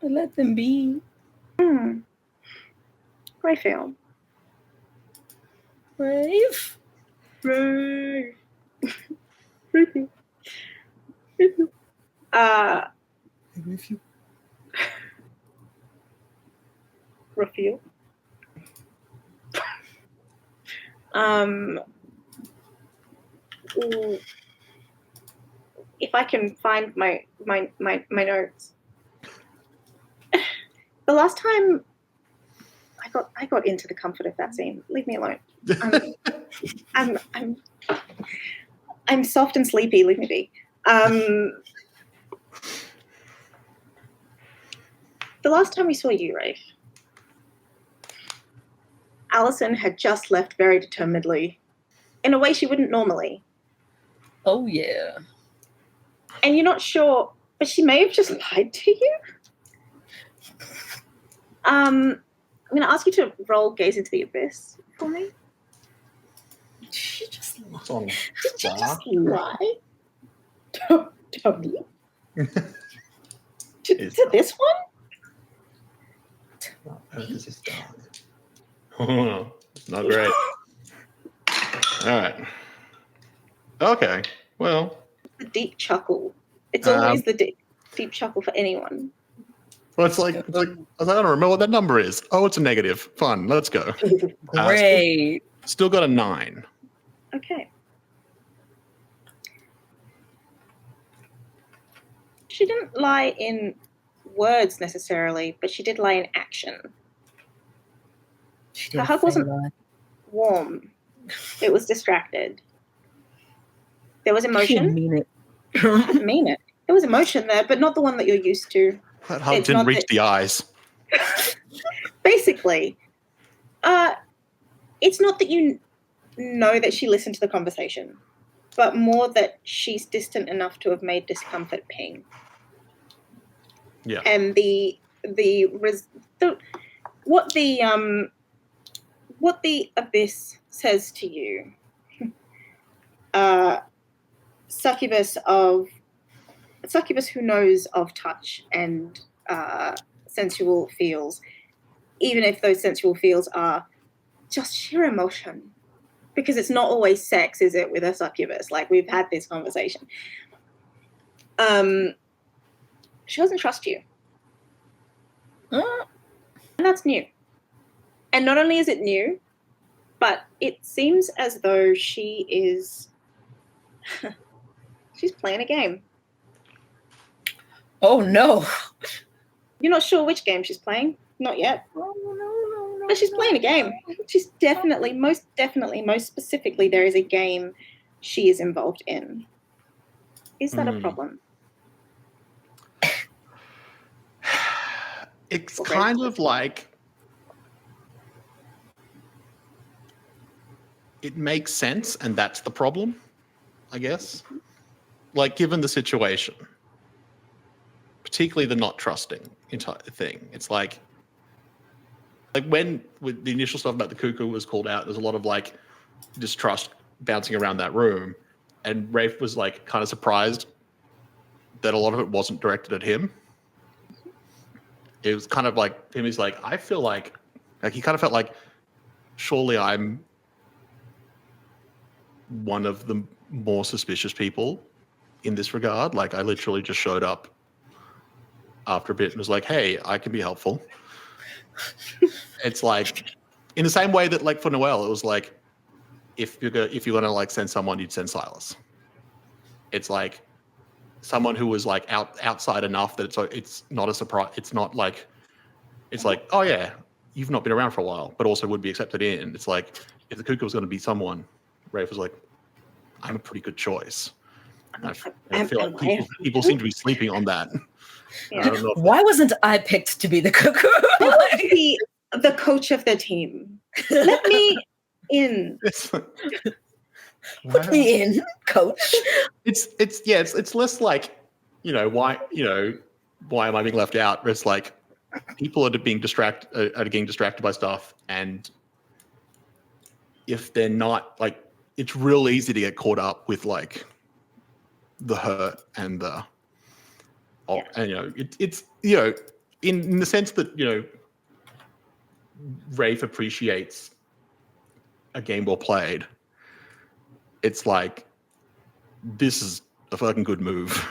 Let them be. Raphael. Brave. Raphael. With you. Raphael. Ooh, if I can find my notes. The last time I got into the comfort of that scene. Leave me alone. I'm soft and sleepy. Leave me be. The last time we saw you, Rafe, Alison had just left very determinedly, in a way she wouldn't normally. Oh yeah. And you're not sure, but she may have just lied to you. I'm going to ask you to roll Gaze into the Abyss for me. Did she just lie? It's on Did you Star. just lie? To me? To this one? Earth is a star. Oh, not great. All right. Okay. Well. The deep chuckle. It's always the deep chuckle for anyone. Well, it's like I don't remember what that number is. Oh, it's a negative. Fun. Let's go. Great. Still got a 9. Okay. She didn't lie in words necessarily, but she did lie in action. Her hug wasn't warm. It was distracted. There was emotion. She didn't mean it. I didn't mean it. There was emotion there, but not the one that you're used to. That hug didn't reach the eyes. Basically, it's not that you know that she listened to the conversation, but more that she's distant enough to have made discomfort ping. Yeah. And what the abyss says to you, succubus who knows of touch and sensual feels, even if those sensual feels are just sheer emotion, because it's not always sex, is it, with a succubus? Like, we've had this conversation. She doesn't trust you. And that's new. And not only is it new, but it seems as though she is she's playing a game. Oh no. You're not sure which game she's playing? Not yet. No. But she's playing a game. She's definitely, most specifically, there is a game she is involved in. Is that a problem? It's kind of like it makes sense, and that's the problem, I guess. Like, given the situation, particularly the not trusting entire thing, it's like when with the initial stuff about the cuckoo was called out, there's a lot of like distrust bouncing around that room, and Rafe was like kind of surprised that a lot of it wasn't directed at him. It was kind of like him. He's like, I feel like he kind of felt like, surely I'm one of the more suspicious people in this regard. Like, I literally just showed up after a bit and was like, hey, I can be helpful. It's like, in the same way that, like, for Noelle, it was like, if you're gonna like send someone, you'd send Silas. It's like someone who was like outside enough that it's not a surprise. It's not like, it's like, oh yeah, you've not been around for a while, but also would be accepted in. It's like, if the cuckoo was going to be someone, Rafe was like, I'm a pretty good choice. I feel like people seem to be sleeping on that. Yeah. I don't know Why wasn't I picked to be the cuckoo? the coach of the team. Let me in. Put me in, coach. It's less like, why am I being left out? It's like people are getting distracted by stuff, and if they're not, like, it's real easy to get caught up with like the hurt and the it's in the sense that, you know, Rafe appreciates a game well played. It's like, this is a fucking good move.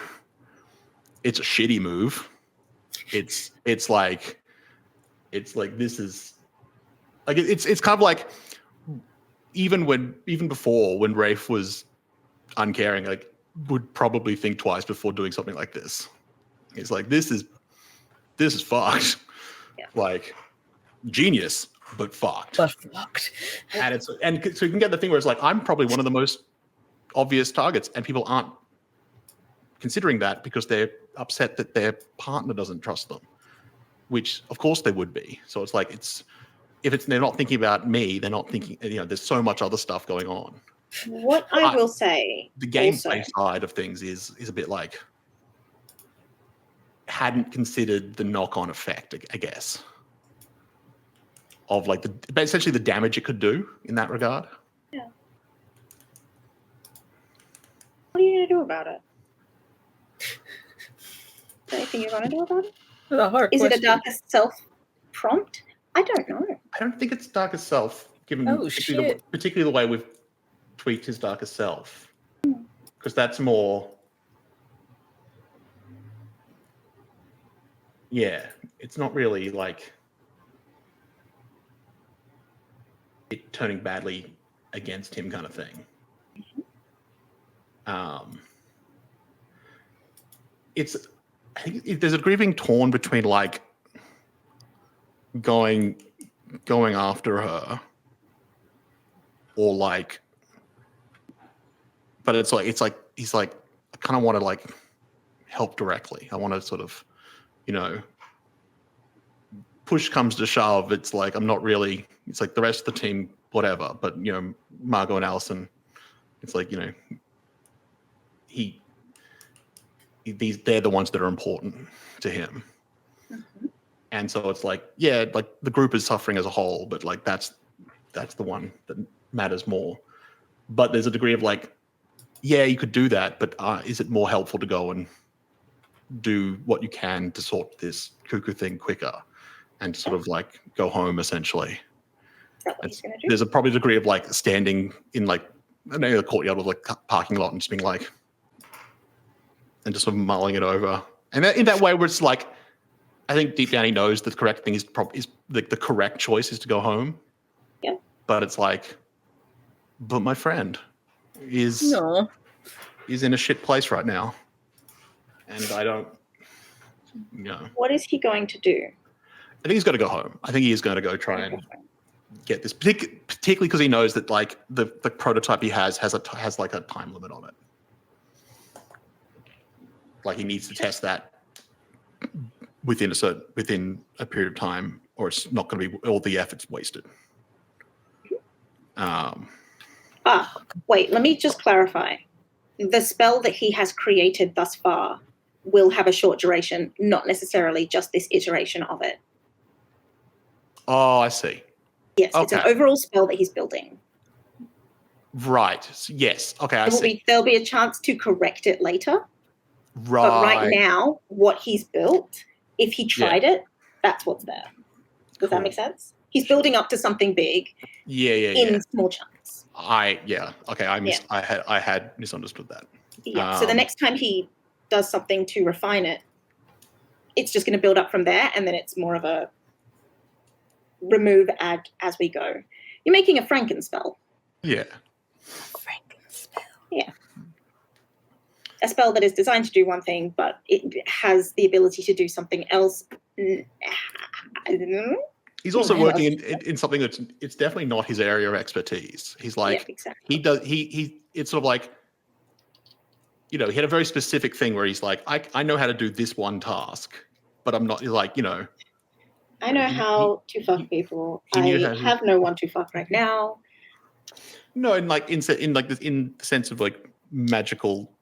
It's a shitty move. It's like this is like it's kind of like even before when Rafe was uncaring, like would probably think twice before doing something like this. It's like this is fucked. Yeah. Like genius, but fucked. But fucked. And so you can get the thing where it's like, I'm probably one of the most obvious targets, and people aren't considering that because they're upset that their partner doesn't trust them, which of course they would be. So it's like, they're not thinking about me, they're not thinking, you know, there's so much other stuff going on. What I will say, the gameplay side of things is a bit like, hadn't considered the knock-on effect, I guess, of like essentially the damage it could do in that regard. Yeah. What are you gonna do about it? Is there anything you're gonna do about it? That's a hard Is question. it a darkest self prompt? I don't know. I don't think it's darkest self, given particularly the way we've tweaked his darkest self, because that's more. Yeah, it's not really like it turning badly against him kind of thing. I think there's a grieving torn between like going after her or like, but it's like he's like, I kind of want to like help directly. I want to sort of, you know, push comes to shove. It's like, I'm not really, it's like the rest of the team, whatever. But, you know, Margot and Allison, it's like, you know, they're the ones that are important to him. Mm-hmm. And so it's like, yeah, like the group is suffering as a whole, but like that's the one that matters more. But there's a degree of like, yeah, you could do that, but is it more helpful to go and do what you can to sort this cuckoo thing quicker and sort of like go home essentially? Is that what he's gonna do? There's probably a degree of like standing in like the courtyard of like parking lot and just being like, and just sort of mulling it over. And in that way where it's like, I think deep down he knows the correct thing is the correct choice is to go home. Yeah. But it's like, but my friend is in a shit place right now. And I don't, you know. What is he going to do? I think he's got to go home. I think he is going to go try and get this, particularly because he knows that like the prototype he has like a time limit on it. Like he needs to test that within a period of time, or it's not going to be all the effort's wasted. Wait, let me just clarify. The spell that he has created thus far will have a short duration, not necessarily just this iteration of it. Oh, I see. Yes, okay. It's an overall spell that he's building. Right. Yes. Okay, I see. There'll be a chance to correct it later. Right. But right now, what he's built, if he tried it, that's what's there. Does that make sense? He's building up to something big. In small chunks. Okay. I had misunderstood that. Yeah. So the next time he does something to refine it, it's just going to build up from there, and then it's more of a remove, add as we go. You're making a Frankenspell. Yeah. Frankenspell. Yeah. A spell that is designed to do one thing, but it has the ability to do something else. He's also working in something that's it's definitely not his area of expertise. He's like it's sort of like, you know, he had a very specific thing where he's like, I know how to do this one task, but I'm not like, you know. I know how to fuck people. I have no one to fuck right now. No, in the sense of like magical.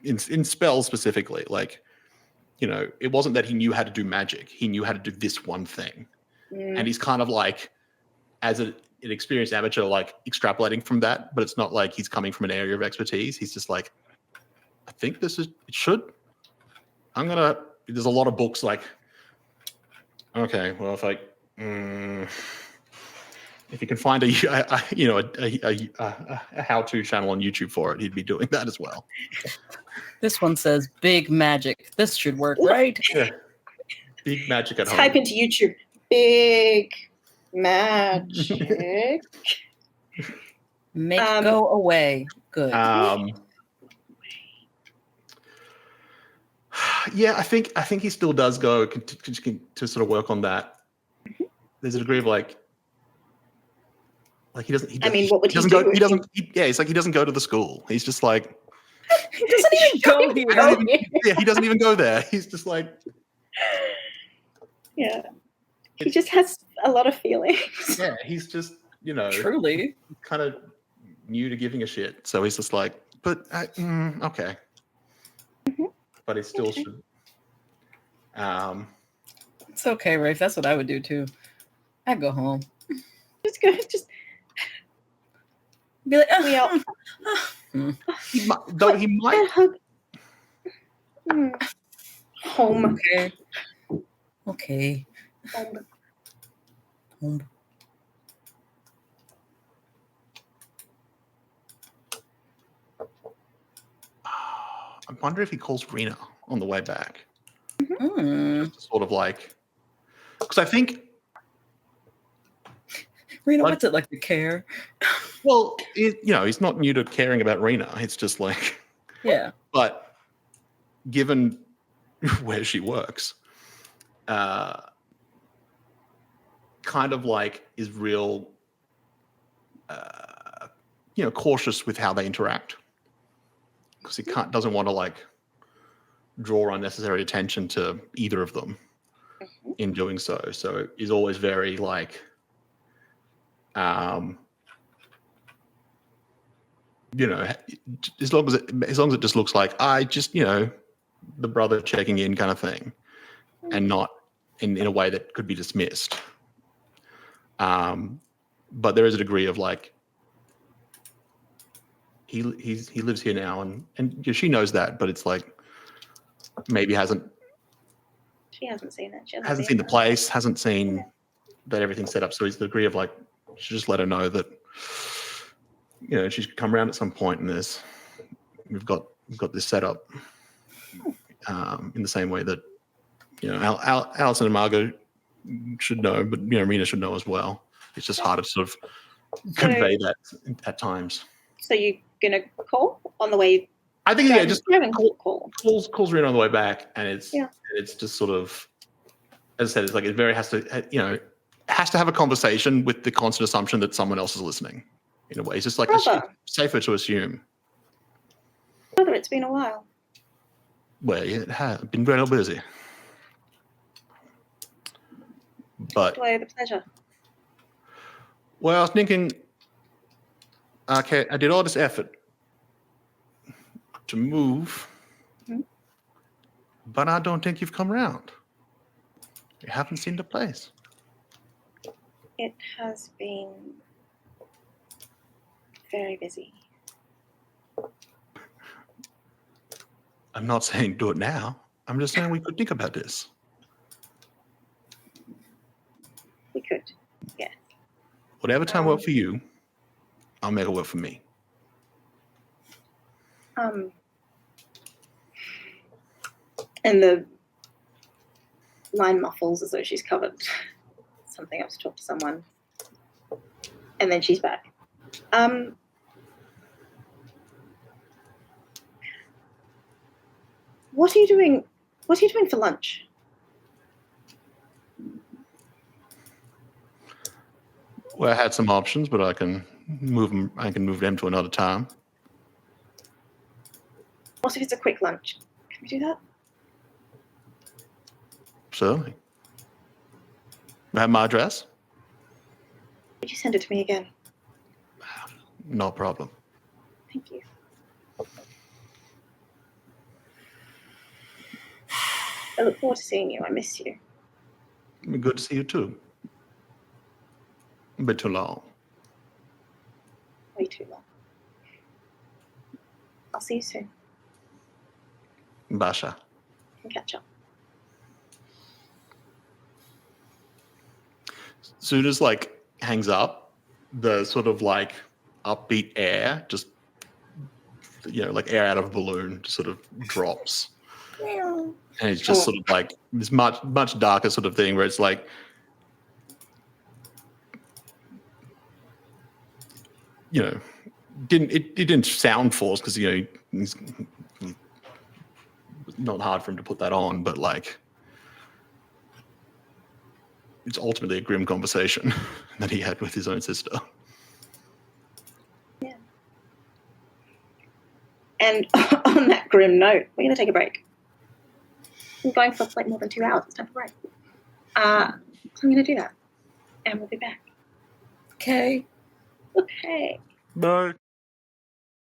In spells specifically, like, you know, it wasn't that he knew how to do magic. He knew how to do this one thing. And he's kind of like, as an experienced amateur, like extrapolating from that, but it's not like he's coming from an area of expertise. He's just like, I think it should. There's a lot of books like Okay, well, if you can find a how-to channel on YouTube for it, he'd be doing that as well. This one says big magic. This should work, right? Yeah, big magic at Type home. into YouTube, big magic. Make go away. Good. Yeah, I think he still does go to sort of work on that. There's a degree of like he doesn't. I mean, what would he doesn't do? go. He doesn't. It's like he doesn't go to the school. He's just like He doesn't even go here. yeah. He doesn't even go there. He's just like Yeah. He just has a lot of feelings. yeah. He's just Truly. kind of new to giving a shit. So he's just like, but okay. But it still should. It's okay, Rafe. That's what I would do too. I'd go home. Just go. Just Be like, we are. He might. Home. okay. Okay. Home. Home. I wonder if he calls Rina on the way back. Mm. Sort of like, because I think. Rina, what's it like to care? Well, he's not new to caring about Rina. It's just like, Yeah. but given where she works, kind of like is real, cautious with how they interact because he doesn't want to like draw unnecessary attention to either of them in doing so. So he's always very like, as long as it just looks like the brother checking in kind of thing, and not in a way that could be dismissed. But there is a degree of like he lives here now, and she knows that, but it's like maybe She hasn't seen it. She hasn't seen the place, hasn't seen that everything's set up. So it's the degree of like she just let her know that she should come around at some point, and we've got this set up in the same way that Alison and Margot should know, but Rina should know as well. It's just harder to sort of convey that at times. So you're gonna call on the way? I think just calls Rina on the way back, and it's just sort of, as I said, it's like it has to have a conversation with the constant assumption that someone else is listening. In a way, it's just like it's safer to assume. Brother, it's been a while. Well, it has been very busy, but Why the pleasure? Well, I was thinking, okay, I did all this effort to move, but I don't think you've come around. You haven't seen the place. It has been very busy. I'm not saying do it now. I'm just saying we could think about this. We could, yeah. Whatever time works for you, I'll make it work for me. And the line muffles as though she's covered something up to talk to someone. And then she's back. What are you doing? What are you doing for lunch? Well, I had some options, but I can move them. I can move them to another time. What if it's a quick lunch? Can we do that? Certainly. You have my address? Could you send it to me again? No problem. Thank you. I look forward to seeing you. I miss you. Good to see you too. A bit too long. Way too long. I'll see you soon. Basha. We can catch up. soon as like hangs up, the sort of like upbeat air just like air out of a balloon just sort of drops. And it's just sort of like this much darker sort of thing where it's like it didn't sound forced because it's not hard for him to put that on, but like it's ultimately a grim conversation that he had with his own sister. Yeah. And on that grim note, we're going to take a break. We're going for like more than 2 hours. It's time for a break. So I'm going to do that. And we'll be back. Okay. Okay. Bye.